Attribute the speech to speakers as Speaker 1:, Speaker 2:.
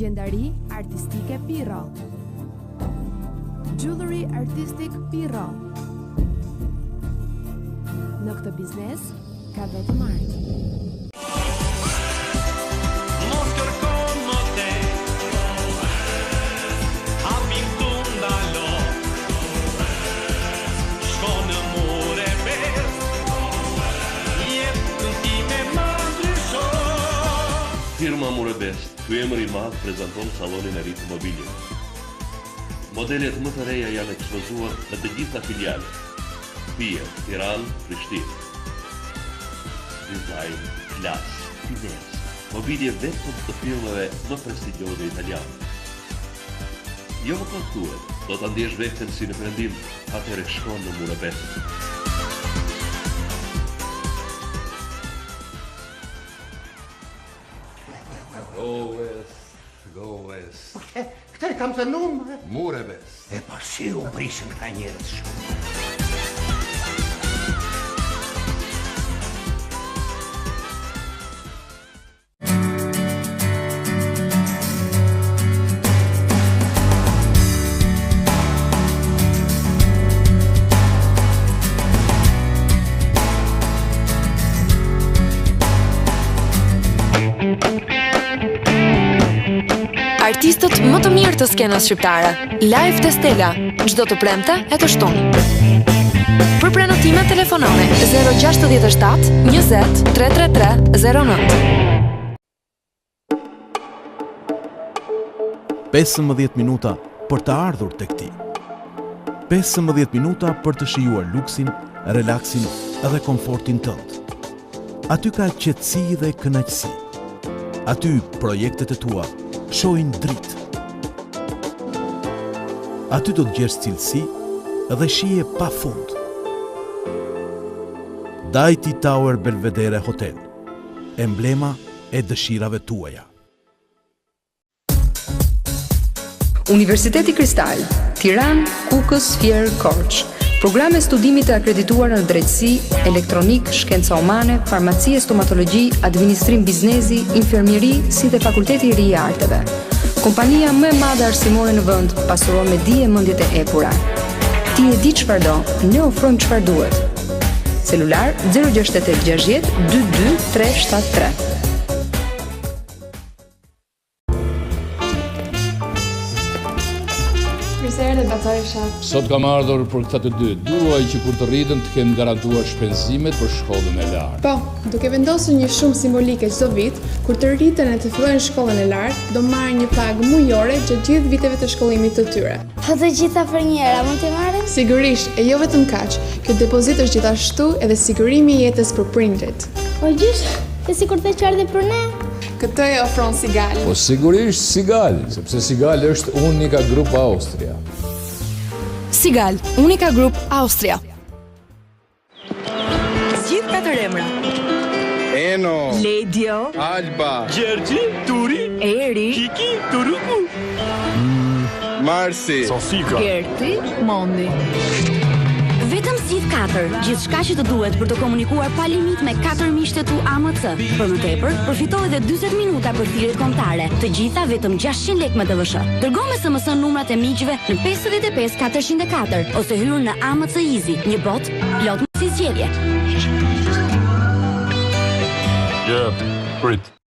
Speaker 1: Legjendari artistike Pirro. Jewelry artistic Pirro. Në këtë biznes ka vetëm art.
Speaker 2: Firma Murebest, ky emër i madh prezanton sallonin e ri të mobilit. Modelet më të reja janë ekspozuar në të gjitha filialet. Fiat, Tiranë, Prishtinë. Dizajn, klas, finezë, mobilje vetëm të firmave më prestigjioze italiane. Jo më kontuet, do ta ndjesh veten si në perëndim, atëherë shkon në Murebest.
Speaker 3: Go West.
Speaker 4: Këtë e kam të numë.
Speaker 3: Murebest.
Speaker 4: E pa si u prishin këta njerëz shumë.
Speaker 5: Artistët më të mirë të skenës shqiptare. Live të Stella, çdo të premte e të shtunë. Për prenotime telefononi 067 20 333 09.
Speaker 6: 15 minuta për të ardhur tek ti. 15 minuta për të shijuar luksin, relaksin dhe komfortin tënd. Aty ka qetësi dhe kënaqësi. Aty projektet e tua shojnë dritë. Aty do të gjesh cilësi dhe shije pa fund. Dajti Tower Belvedere Hotel, emblema e dëshirave tuaja.
Speaker 7: Universiteti Kristal, Tiranë, Kukës, Fier, Korçë. Programe studimit të akredituar në drejtësi, elektronik, shkenca humane, farmaci e stomatologji, administrim biznesi, infermieri, si dhe Fakulteti i Ri i Arteve. Kompania më e madhe arsimore në vend, pasuron me dije mendjet e epura. Ti e di çfarë do, ne ofrojmë çfarë duhet. Celular 068 60 22 373.
Speaker 8: Sot kam ardhur për këta të dy. Duaj që kur të rritën të kenë garantuar shpenzimet për shkollën e lartë.
Speaker 9: Po, duke vendosur një shumë simbolike çdo vit, kur të rritën e të fillojnë shkollën e lartë, do marrin një pagë mujore gjatë gjithë viteve të shkollimit të tyre.
Speaker 10: Po të gjitha për njëra, mund t'i marrim?
Speaker 9: Sigurisht, e jo vetëm kaq. Kjo depozit është gjithashtu edhe sigurimi i jetës për prindrit.
Speaker 10: Po gjysh, e sikur të qartë për ne.
Speaker 9: Këtë e ofron Sigal.
Speaker 8: Po sigurisht Sigal, sepse Sigal është Unica Group Austria.
Speaker 5: Sigal, Unica Group Austria.
Speaker 11: Gjithë katër emra.
Speaker 3: Eno,
Speaker 11: Ledio,
Speaker 3: Alba,
Speaker 11: Gjergji, Turi, Eri, Kiki, Turuku,
Speaker 3: Marsi,
Speaker 11: Sofika, Gerti, Mondi.
Speaker 12: Vetëm zgjidh 4, gjithçka që të duhet për të komunikuar pa limit me 4 miqtë tu AMC. Për më tepër, përfito edhe 40 minuta për thirrjet kombëtare, të gjitha vetëm 600 lekë me DVSH. Dërgo me SMS numrat e miqve në 55 404 ose hyr në AMC Easy, një bot plot me zgjedhje.
Speaker 13: Prit.